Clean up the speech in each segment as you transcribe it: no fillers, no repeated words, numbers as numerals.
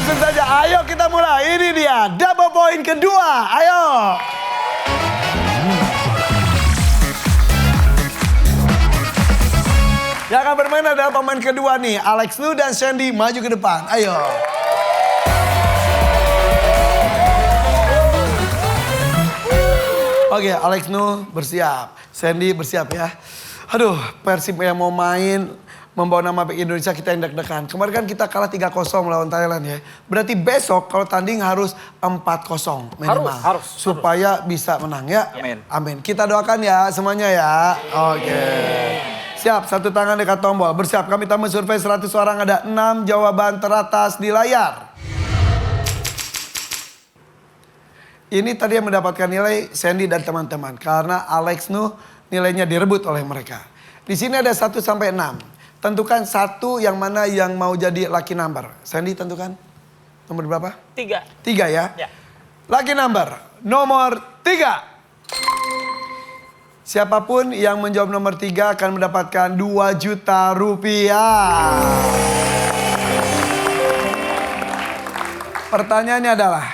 Langsung saja, ayo kita mulai. Ini dia, double point kedua. Ayo. Yang akan bermain adalah pemain kedua nih, Alex Nu dan Sandy maju ke depan. Ayo. Oke, Alex Nu bersiap, Sandy bersiap ya. Aduh, Persib yang mau main membawa nama baik Indonesia kita yang deg-degan. Kemarin kan kita kalah 3-0 melawan Thailand ya. Berarti besok kalau tanding harus 4-0 minimal. Harus. Supaya bisa menang ya. Amin. Amin. Kita doakan ya semuanya ya. Oke. Siap, satu tangan dekat tombol. Bersiap, kami tamu survei 100 orang. Ada 6 jawaban teratas di layar. Ini tadi yang mendapatkan nilai Sandy dan teman-teman. Karena Alex Nu nilainya direbut oleh mereka. Di sini ada 1 sampai 6. Tentukan satu yang mana yang mau jadi lucky number. Sandy tentukan. Nomor berapa? 3. 3 ya? Ya. Lucky number nomor 3. Siapapun yang menjawab nomor 3 akan mendapatkan 2 juta rupiah. Pertanyaannya adalah,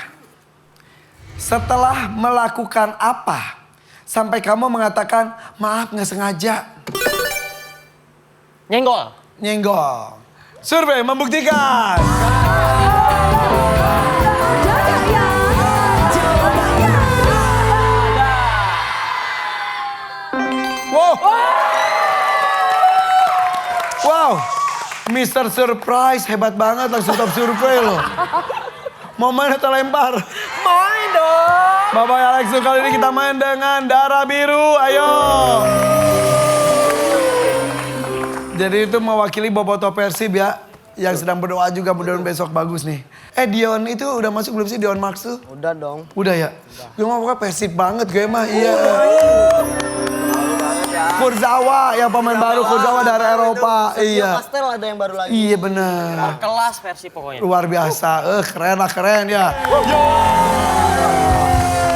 setelah melakukan apa sampai kamu mengatakan maaf nggak sengaja? Nyenggol. Nyenggol. Survei membuktikan. Wow. Wow. Mr. Surprise hebat banget langsung top survei loh. Mau main atau lempar? Main dong. Bapak Alex Nu, kali ini kita main dengan darah biru. Ayo. Jadi itu mewakili Boboto Persib ya. Yang sedang berdoa juga mudah-mudahan besok bagus nih. Dion itu udah masuk belum sih, Dion Marks tuh? Udah dong. Udah ya? Gue mau pokoknya Persib banget gue mah, iya. Kurzawa yang pemain baru, Kurzawa dari Eropa. Iya. Pastel ada yang baru lagi. Iya benar. Kelas versi pokoknya. Luar biasa. Keren lah, keren ya.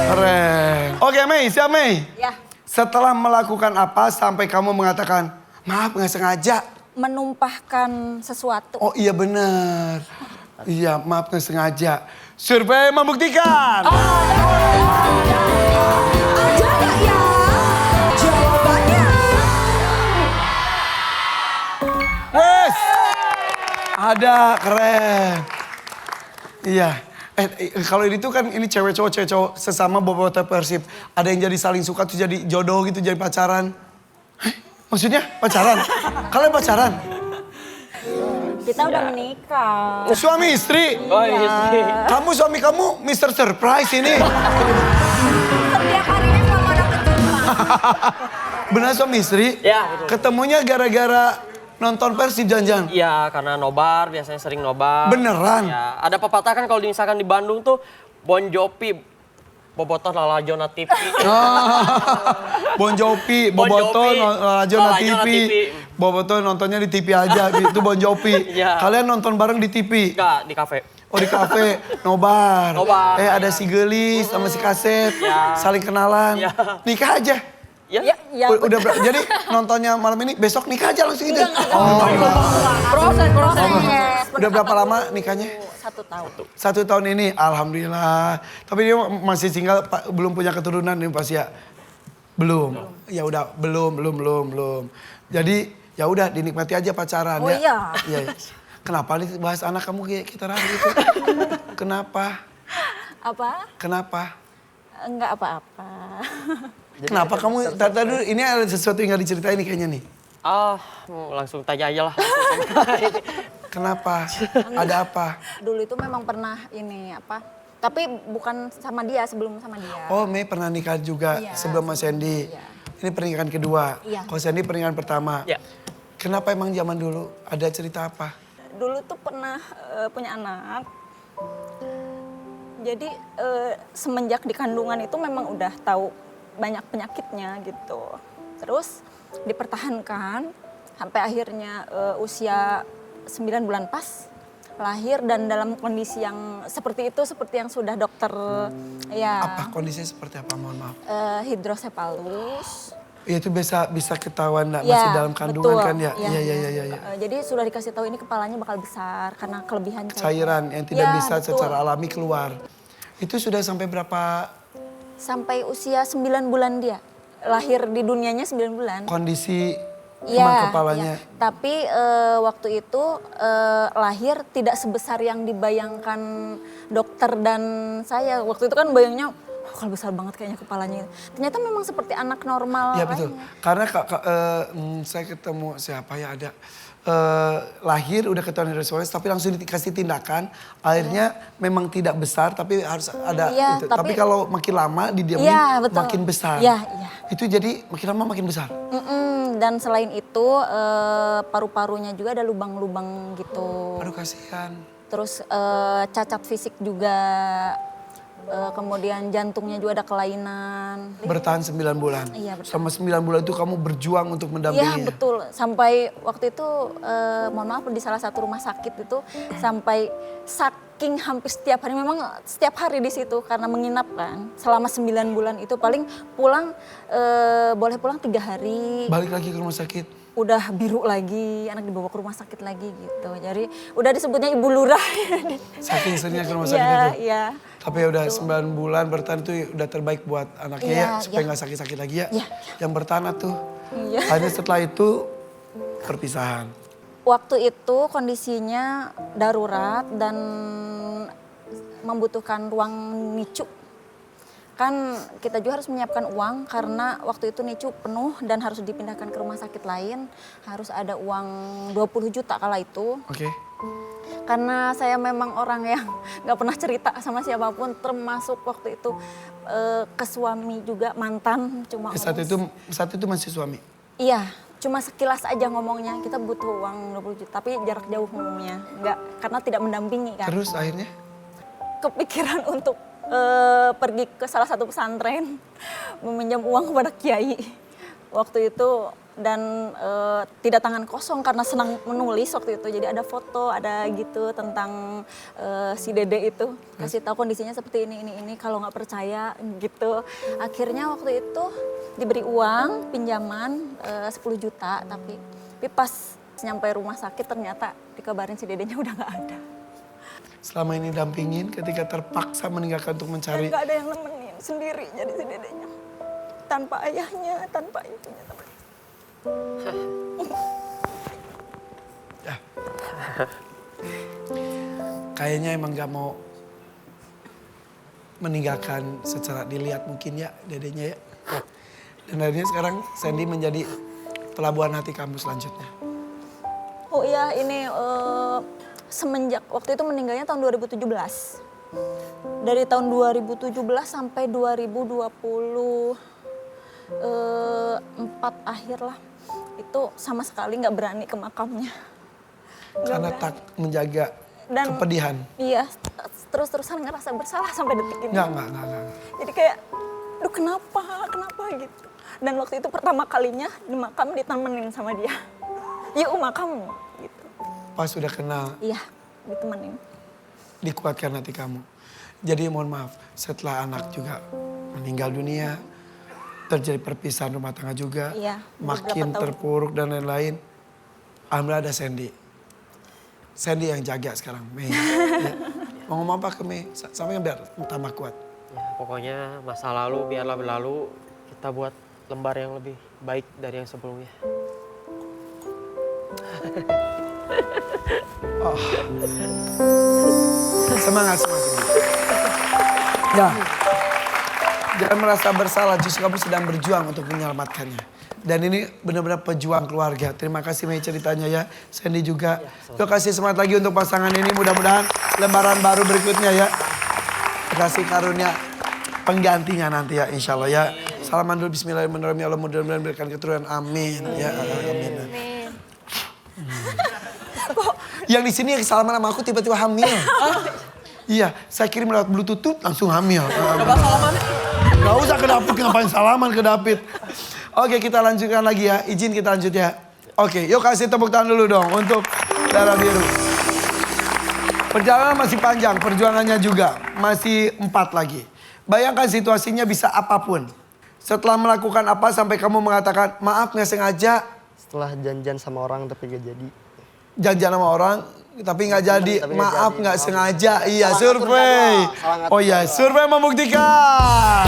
Keren. Oke Mei, siap Mei? Ya, Setelah melakukan apa sampai kamu mengatakan, maaf nggak sengaja? menumpahkan sesuatu. Oh iya benar. Iya, maaf nggak sengaja. Survei membuktikan. Ada nggak ya jawabannya? Wes. Ada, keren. Iya. Kalau ini tuh kan ini cewek cowok sesama Boboto Persib. Ada yang jadi saling suka tuh jadi jodoh gitu, jadi pacaran. Maksudnya pacaran? Kalian pacaran? Kita udah menikah. Suami istri? Oh iya. Kamu suami kamu Mr. Surprise ini. Setiap harinya sama anak kecil. Benar suami istri? Ya, betul. Ketemunya gara-gara nonton Persib jangan-jangan? Iya, karena nobar, biasanya sering nobar. Beneran? Ya, ada pepatah kan kalau misalkan di Bandung tuh Bon Jopi, Bobotoh Lalajona TV. Bon Jopi, Bon Boboto, Jopi, Lajona Lajona TV. TV. Boboto nontonnya di TV aja, itu Bon Jopi. Iya. Kalian nonton bareng di TV? Enggak, di kafe. Oh di kafe, nobar. Nobar. Ada si Gelis sama si Kaset, Ya. saling kenalan. Ya. Nikah aja. Ya? Ya, Udah jadi nontonnya malam ini, besok nikah aja langsung gitu. proses. Udah berapa lama nikahnya? 1 tahun. 1 tahun ini, alhamdulillah. Tapi dia masih single, belum punya keturunan nih pasti ya. Belum. Ya udah, belum. Jadi ya udah dinikmati aja pacaran Oh ya. iya. Iya. Kenapa nih bahas anak kamu kayak kita ragu gitu? Kenapa? Apa? Kenapa? Enggak apa-apa. Kenapa kamu, tadi dulu ini ada sesuatu yang gak diceritain nih kayaknya nih. Langsung tanya aja lah. Kenapa? Ada apa? Dulu itu memang pernah ini apa? Tapi bukan sama dia, sebelum sama dia. Oh Mei pernah nikah juga Iya, sebelum Mas Sandy. iya. Ini pernikahan kedua. Iya. Kalau Sandy pernikahan pertama. Ya. Kenapa emang zaman dulu? Ada cerita apa? Dulu tuh pernah punya anak. Jadi semenjak di kandungan itu memang udah tahu banyak penyakitnya gitu. Terus dipertahankan sampai akhirnya usia 9 bulan pas lahir dan dalam kondisi yang seperti itu, seperti yang sudah dokter ya Apa kondisinya seperti apa? Mohon maaf. hidrosepalus. Ya, itu bisa ketahuan Ya, masih dalam kandungan betul. kan ya? Ya. Iya. Jadi sudah dikasih tahu ini kepalanya bakal besar karena kelebihan Cairan yang tidak Ya, bisa betul. secara alami keluar. Itu sudah sampai berapa Sampai usia 9 bulan dia. Lahir di dunianya 9 bulan. kondisi Iya, emang kepalanya? iya. Tapi waktu itu lahir tidak sebesar yang dibayangkan dokter dan saya. Waktu itu kan bayangnya, kalau besar banget kayaknya kepalanya. Ternyata memang seperti anak normal Iya betul. lainnya. Karena saya ketemu siapa ya ada lahir udah ketahuan HRS tapi langsung dikasih tindakan. Akhirnya memang tidak besar tapi harus ada Iya, itu. Tapi kalau makin lama didiamin Iya, betul. makin besar. Iya. Itu jadi makin lama makin besar. Dan selain itu paru-parunya juga ada lubang-lubang gitu. Aduh kasihan. Terus cacat fisik juga. Kemudian jantungnya juga ada kelainan. Bertahan 9 bulan. Iya, betul. Selama 9 bulan itu kamu berjuang untuk Iya mendampinginya. betul, sampai waktu itu mohon maaf di salah satu rumah sakit itu sampai saking hampir setiap hari, memang setiap hari di situ karena menginap kan. Selama 9 bulan itu paling pulang, boleh pulang 3 hari. Balik lagi ke rumah sakit. Udah biru lagi, anak dibawa ke rumah sakit lagi gitu. Jadi udah disebutnya Ibu Lurah. Saking seringnya ke rumah sakit Iya, itu. iya. Tapi ya udah 9 bulan bertahan itu udah terbaik buat anaknya Iya, ya. Supaya iya. nggak sakit-sakit lagi ya. Iya, Yang bertahan tuh. Iya. Akhirnya setelah itu perpisahan. Waktu itu kondisinya darurat dan membutuhkan ruang NICU. Kan kita juga harus menyiapkan uang karena waktu itu NICU penuh dan harus dipindahkan ke rumah sakit lain. Harus ada uang 20 juta kala itu. Oke. Karena saya memang orang yang nggak pernah cerita sama siapapun, termasuk waktu itu ke suami juga, mantan. Cuma Saat itu masih suami. Iya, cuma sekilas aja ngomongnya, kita butuh uang 20 juta, tapi jarak jauh ngomongnya. Enggak, karena tidak mendampingi kan. Terus akhirnya? Kepikiran untuk pergi ke salah satu pesantren, meminjam uang kepada kiai waktu itu. Dan tidak tangan kosong karena senang menulis waktu itu. Jadi ada foto, ada gitu tentang si Dede itu. Kasih tahu kondisinya seperti ini, kalau nggak percaya gitu. Akhirnya waktu itu diberi uang pinjaman 10 juta, tapi pas nyampe rumah sakit ternyata dikabarin si Dedenya udah nggak ada. Selama ini dampingin ketika terpaksa meninggalkan untuk mencari. Dan nggak ada yang nemenin, sendiri jadi si Dedenya. Tanpa ayahnya, tanpa ibunya. Ya. Kayaknya emang gak mau meninggalkan secara dilihat mungkin ya dedenya ya. Dan akhirnya sekarang Sandy menjadi pelabuhan hati kamu selanjutnya. Oh iya, ini semenjak waktu itu meninggalnya tahun 2017. Dari tahun 2017 sampai 2024 akhir lah. Itu sama sekali nggak berani ke makamnya. Karena tak menjaga kepedihan. Iya, terus-terusan ngerasa bersalah sampai detik ini. Enggak. Jadi kayak, duh kenapa gitu. Dan waktu itu pertama kalinya di makam ditemenin sama dia. Yuk makam gitu. Pas sudah kenal, Iya, ditemenin. dikuatkan hati kamu. Jadi mohon maaf, setelah anak juga meninggal dunia, terjadi perpisahan rumah tangga juga, Iya, makin beberapa tahun. terpuruk dan lain-lain. Alhamdulillah ada Sandy. Sandy yang jaga sekarang, Mei. Ya. Mau ngomong apa ke Mei? Sampai biar tambah kuat. Ya, pokoknya masa lalu biarlah berlalu, kita buat lembar yang lebih baik dari yang sebelumnya. Oh. Semangat. Ya, jangan merasa bersalah, justru kamu sedang berjuang untuk menyelamatkannya. Dan ini benar-benar pejuang keluarga. Terima kasih Mei ceritanya ya. Sandy juga. Yuk kasih semangat lagi untuk pasangan ini. Mudah-mudahan lembaran baru berikutnya ya. Kasih karunia penggantinya nanti ya insya Allah ya. Salaman dulu bismillahirrahmanirrahim. Ya Allah mudah-mudahan berikan keturunan. Amin. Ya amin. Yang di sini yang salaman sama aku tiba-tiba hamil. Iya, saya kirim lewat Bluetooth tuh langsung hamil. Gak usah ke David, ngapain salaman ke David. Oke, kita lanjutkan lagi ya. Izin kita lanjut ya. Oke, yuk kasih tepuk tangan dulu dong untuk Darah Biru. Perjalanan masih panjang, perjuangannya juga masih 4 lagi. Bayangkan situasinya bisa apapun. Setelah melakukan apa sampai kamu mengatakan maaf nggak sengaja? Setelah janjian sama orang tapi gak jadi. Janjian sama orang tapi nggak jadi. Tapi nggak Maaf jadi. nggak Maaf. sengaja. Iya, Salah ngatur survei. jadwal. Salah ngatur Oh iya, jadwal. survei membuktikan.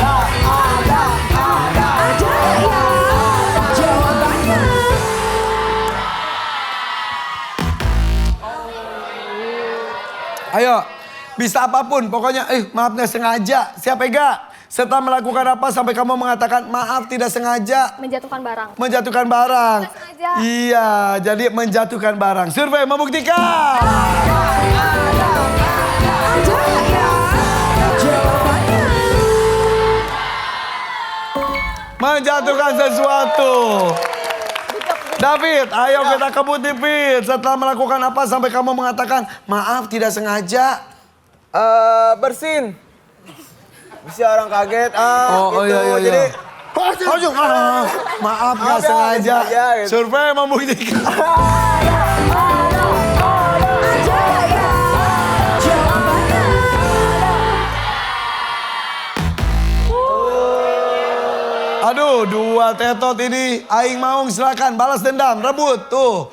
Ayo, bisa apapun, pokoknya maaf nggak sengaja. Siap Ega? Setelah melakukan apa sampai kamu mengatakan maaf tidak sengaja? Menjatuhkan barang. Menjatuhkan barang. Tidak sengaja. Iya, jadi menjatuhkan barang. Survei membuktikan. Menjatuhkan sesuatu. David, ayo kita kebut David. Setelah melakukan apa sampai kamu mengatakan maaf tidak sengaja? Bersin. Bisa orang kaget. Oh gitu. iya iya. Jadi Ojung, maaf nggak Maaf ya, sengaja. nggak sengaja, gitu. Survei membuktikan. Aduh, dua tetot ini. Aing Maung silakan balas dendam, rebut tuh.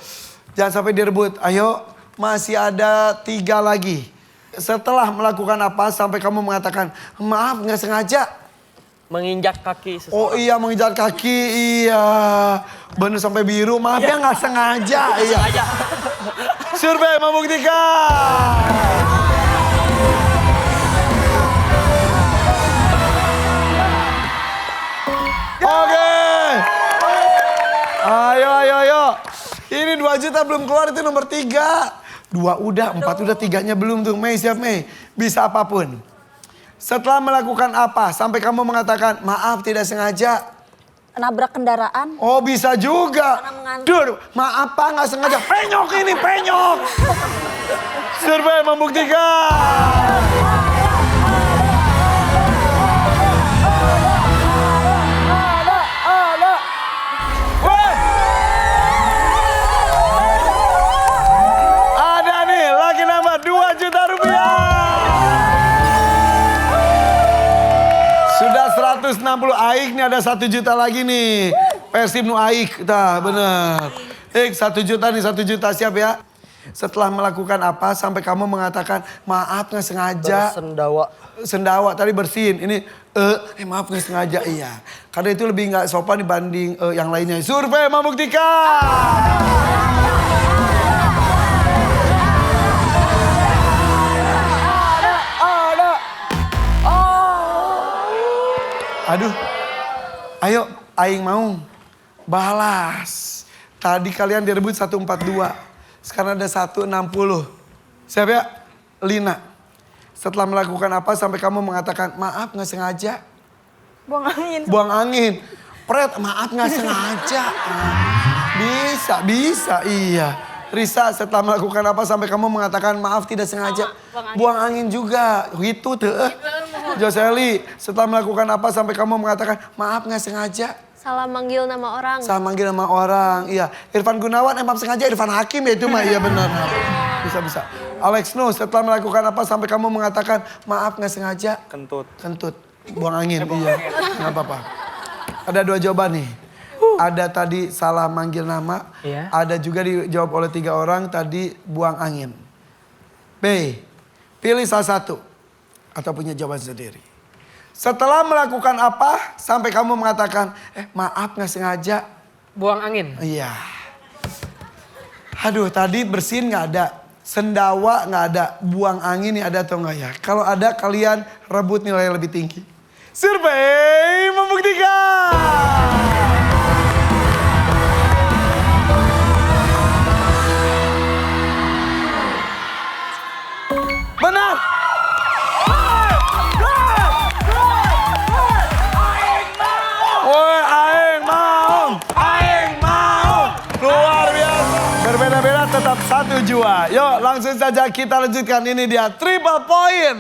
Jangan sampai direbut. Ayo, masih ada 3 lagi. Setelah melakukan apa sampai kamu mengatakan maaf nggak sengaja? Menginjak kaki seseorang. Oh iya mengejar kaki, iya. Bener sampai biru, maaf ya nggak sengaja. Iya. Survei membuktikan. Oke. Ayo. Ini 2 juta belum keluar, itu nomor 3. 2 udah, 4 udah, 3-nya belum tuh. Mei siap Mei, bisa apapun. Setelah melakukan apa sampai kamu mengatakan maaf tidak sengaja? Nabrak kendaraan. Oh bisa juga. Karena mengantuk. Dur, maaf Pak nggak sengaja. Penyok ini, penyok. Survei membuktikan. Weh. Ada nih, lagi nambah 2 juta rupiah. Sudah 160 Aik nih, ada 1 juta lagi nih. Persib nu Aik, tah bener. 1 juta nih, 1 juta siap ya. Setelah melakukan apa sampai kamu mengatakan maaf nggak sengaja. sendawa. Sendawa tadi bersihin, ini maaf nggak sengaja, iya. Karena itu lebih nggak sopan dibanding yang lainnya. Survei membuktikan. Aduh, ayo Aing mau balas. Tadi kalian direbut 142, sekarang ada 160. Siap ya? Lina. Setelah melakukan apa sampai kamu mengatakan maaf nggak sengaja? Buang angin. Buang angin. Pret, maaf nggak sengaja. Bisa, iya. Risa, setelah melakukan apa sampai kamu mengatakan maaf tidak sengaja? Buang angin juga. Itu tuh. Joseli, setelah melakukan apa sampai kamu mengatakan maaf nggak sengaja? Salah manggil nama orang. Salah manggil nama orang, iya. Irfan Gunawan, maaf sengaja Irfan Hakim ya itu mah, iya benar. Bisa. Alex No, setelah melakukan apa sampai kamu mengatakan maaf nggak sengaja? Kentut. Buang angin, iya. Nggak apa-apa. Ada 2 jawaban nih. Ada tadi salah manggil nama, Iya. ada juga dijawab oleh 3 orang tadi buang angin. B, pilih salah satu atau punya jawaban sendiri. Setelah melakukan apa sampai kamu mengatakan maaf nggak sengaja? Buang angin. Iya. Aduh tadi bersin nggak ada, sendawa nggak ada, buang angin nih ada atau nggak ya? Kalau ada kalian rebut nilai yang lebih tinggi. Survei membuktikan. Benar. Woi, Aing mau. Luar biasa. Berbeda-beda tetap 1 jua. Yuk langsung saja kita lanjutkan. Ini dia triple point.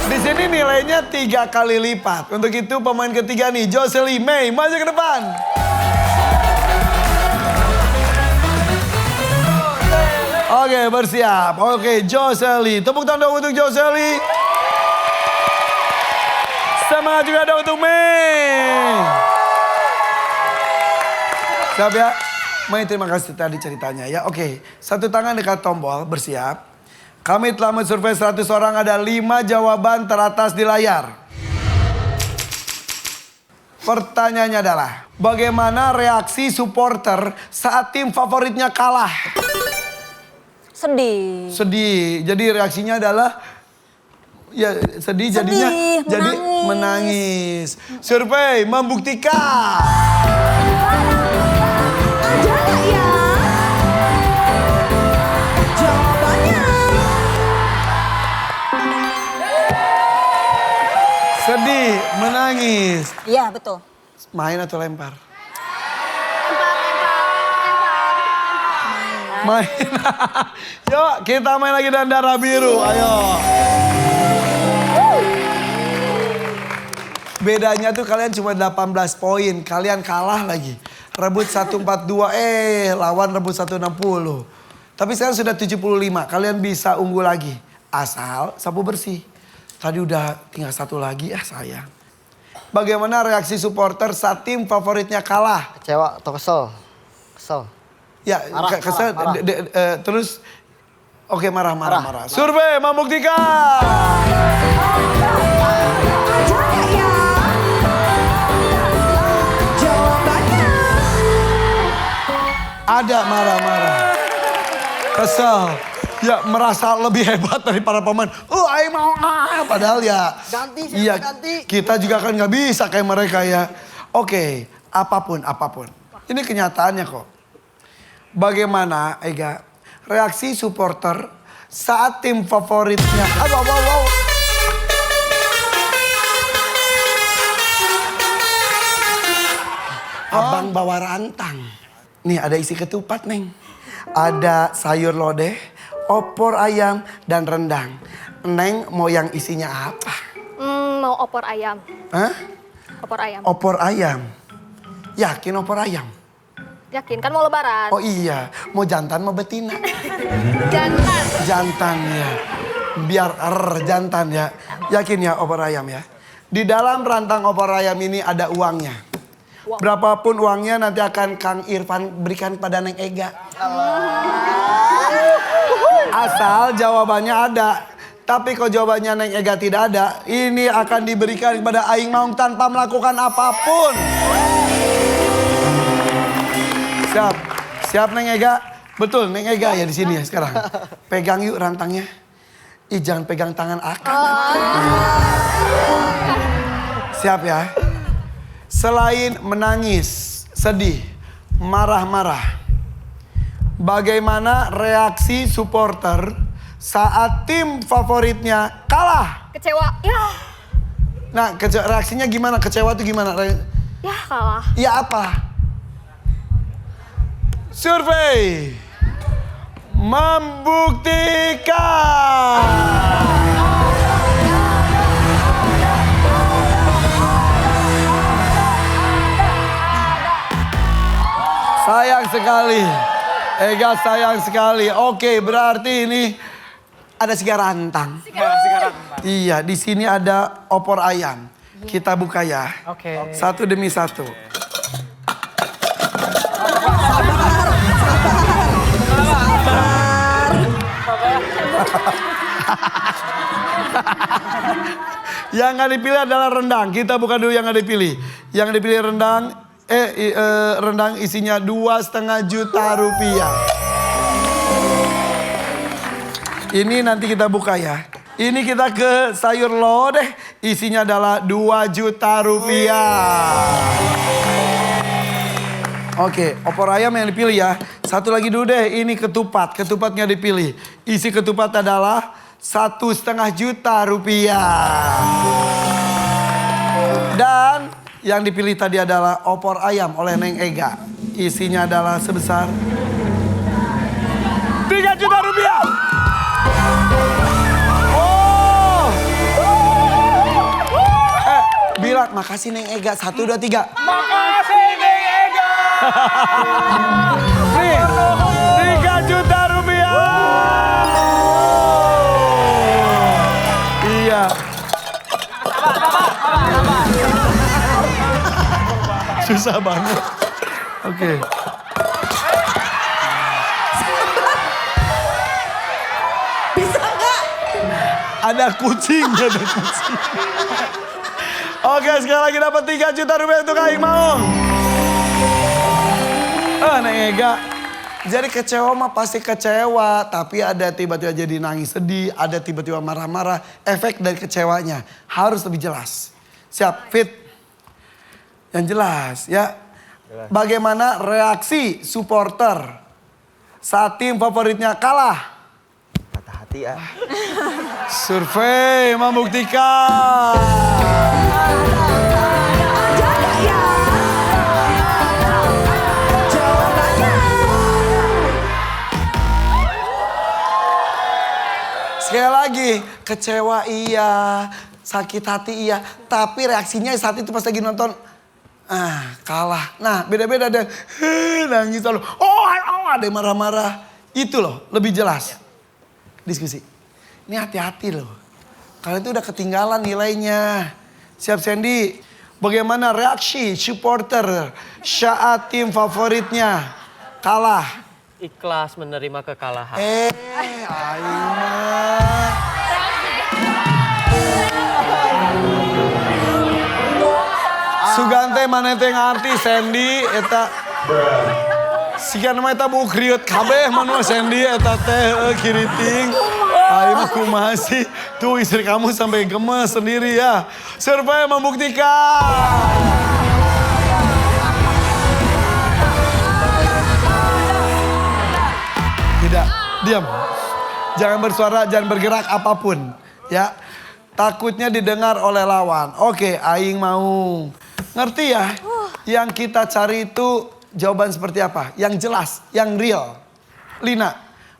Di sini nilainya 3 kali lipat. Untuk itu pemain ketiga nih, Josely Mei, maju ke depan. Oke, bersiap. Oke, Joseli. Tepuk tangan dong untuk Joseli. Semangat juga dong untuk Mei. Siap ya? Mei, terima kasih tadi ceritanya ya. Oke, satu tangan dekat tombol, bersiap. Kami telah mensurvei 100 orang, ada 5 jawaban teratas di layar. Pertanyaannya adalah, bagaimana reaksi supporter saat tim favoritnya kalah? Sedih. Sedih. Jadi reaksinya adalah ya sedih jadinya Sedih, jadi menangis. Survei membuktikan. Ada nggak ya? Jawabannya. Sedih, menangis. Iya, betul. Main atau lempar? Main. Yuk, kita main lagi dan darah biru. Ayo. Bedanya tuh kalian cuma 18 poin. Kalian kalah lagi. Rebut 142, lawan rebut 160. Tapi sekarang sudah 75. Kalian bisa unggul lagi. Asal sapu bersih. Tadi udah tinggal satu lagi, sayang. Bagaimana reaksi supporter saat tim favoritnya kalah? Kecewa atau kesel? Kesel. Ya, Marah, kesel. marah. Terus, oke marah. Survei membuktikan. Jawabannya. Ada marah-marah. Kesel. Ya merasa lebih hebat dari para pemain. Ayo mau padahal ya. Ganti, siapa Iya, ganti? kita juga kan nggak bisa kayak mereka ya. Oke, apapun. Ini kenyataannya kok. Bagaimana, Ega, reaksi supporter saat tim favoritnya. Wow. Abang bawa rantang. Nih ada isi ketupat, Neng. Ada sayur lodeh, opor ayam, dan rendang. Neng mau yang isinya apa? Mau opor ayam. Hah? Opor ayam. Opor ayam. Yakin opor ayam? Yakin kan mau lebaran? Oh iya, mau jantan mau betina? Jantan. Jantan ya. Biar jantan ya. Yakin ya opor ayam ya? Di dalam rantang opor ayam ini ada uangnya. Wow. Berapapun uangnya nanti akan Kang Irfan berikan pada Neng Ega. Asal jawabannya ada. Tapi kalau jawabannya Neng Ega tidak ada, ini akan diberikan kepada Aing Maung tanpa melakukan apapun. Siap Neng Ega? Betul Neng Ega ya di sini ya sekarang. Pegang yuk rantangnya. Jangan pegang tangan Akang. Siap ya? Selain menangis, sedih, marah-marah. Bagaimana reaksi supporter saat tim favoritnya kalah? Kecewa. Ya. Nah, reaksinya gimana? Kecewa tuh gimana? Ya kalah. Ya apa? Survei membuktikan. Sayang sekali. Ega sayang sekali. Oke, berarti ini ada 3 rantang. Iya, di sini ada opor ayam. Kita buka ya. Oke. Satu demi satu. Yang nggak dipilih adalah rendang. Kita buka dulu yang nggak dipilih. Yang dipilih rendang. Rendang isinya 2,5 juta rupiah. Ini nanti kita buka ya. Ini kita ke sayur lodeh. Isinya adalah 2 juta rupiah. Oke, opor ayam yang dipilih ya. Satu lagi dulu deh, ini ketupat. Ketupatnya dipilih. Isi ketupat adalah 1,5 juta rupiah. Dan yang dipilih tadi adalah opor ayam oleh Neng Ega. Isinya adalah sebesar 3 juta rupiah. Oh. Bilang makasih Neng Ega. 1, 2, 3. Makasih Neng Ega. Nih, 3 juta rupiah. Susah banget. Oke. Bisa nggak? Ada kucing. Oke, sekali lagi dapat 3 juta rupiah untuk Aing Maung. Neng Ega. Jadi kecewa mah pasti kecewa, tapi ada tiba-tiba jadi nangis sedih, ada tiba-tiba marah-marah, efek dari kecewanya harus lebih jelas. Siap, fit. Yang jelas ya. Bagaimana reaksi supporter saat tim favoritnya kalah? Patah hati ya. Survei membuktikan. Sekali lagi, kecewa iya, sakit hati iya, tapi reaksinya saat itu pas lagi nonton, kalah. Nah, beda-beda ada nangis lalu, ada yang marah-marah. Itu loh, lebih jelas. Diskusi. Ini hati-hati loh. Kalian itu udah ketinggalan nilainya. Siap Sandy, bagaimana reaksi supporter saat tim favoritnya kalah? Ikhlas menerima kekalahan. Aing mah. Sugante mana teh ngarti Sandy eta. Sikan mah eta buk kriut kabeh manu Sandy eta teh kiriting. Aing mah kumaha sih? Tuh istri kamu sampai gemes sendiri ya. Survei membuktikan. Tidak, diam. Jangan bersuara, jangan bergerak apapun. Ya, takutnya didengar oleh lawan. Oke, Aing mau. Ngerti ya? Yang kita cari itu jawaban seperti apa? Yang jelas, yang real. Lina,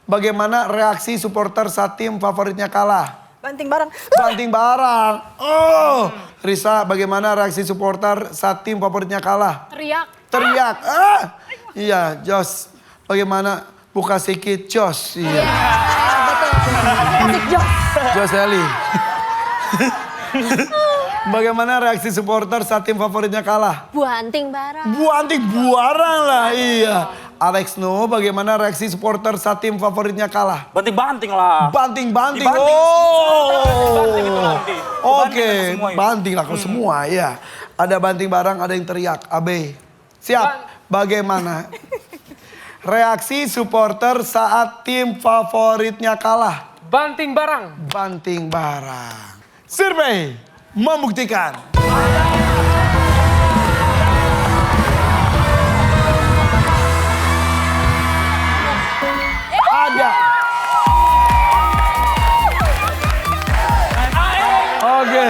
bagaimana reaksi supporter saat tim favoritnya kalah? Banting barang. Banting barang. Oh, Risa, bagaimana reaksi supporter saat tim favoritnya kalah? Teriak. Teriak. Iya, Jos. Bagaimana? Buka sedikit Jos. Iya. Jos Eli. Bagaimana reaksi supporter saat tim favoritnya kalah? Banting barang. Banting barang lah, iya. Alex No, bagaimana reaksi supporter saat tim favoritnya kalah? Banting-banting lah. Banting-banting. Dibanting. Oh. Banting itu nanti. Oke, Dibanting semua itu. banting lah kalau semua ya. Ada banting barang, ada yang teriak. Abe, siap. Bagaimana reaksi supporter saat tim favoritnya kalah? Banting barang. Banting barang. Survei membuktikan. Ada. Oke.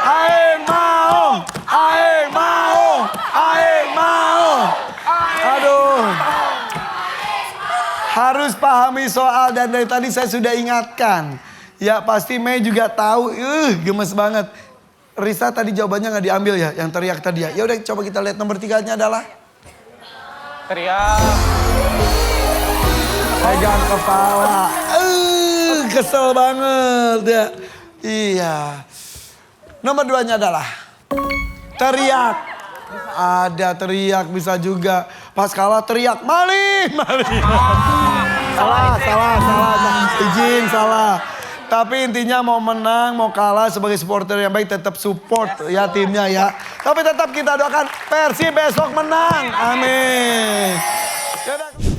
Aing mau. Aing mau. Aing mau. Aduh. Harus pahami soal dan dari tadi saya sudah ingatkan. Ya pasti Mei juga tahu, gemes banget. Risa tadi jawabannya nggak diambil ya, yang teriak tadi ya. Ya udah coba kita lihat nomor 3-nya adalah. Teriak. Pegang kepala. Kesel banget ya. Iya. Nomor 2-nya adalah. Teriak. Ada teriak bisa juga. Pas kalah teriak, maling, maling. Salah. Izin, salah. Tapi intinya mau menang, mau kalah sebagai supporter yang baik tetap support ya timnya ya. Tapi tetap kita doakan Persib besok menang. Amin. Yaudah.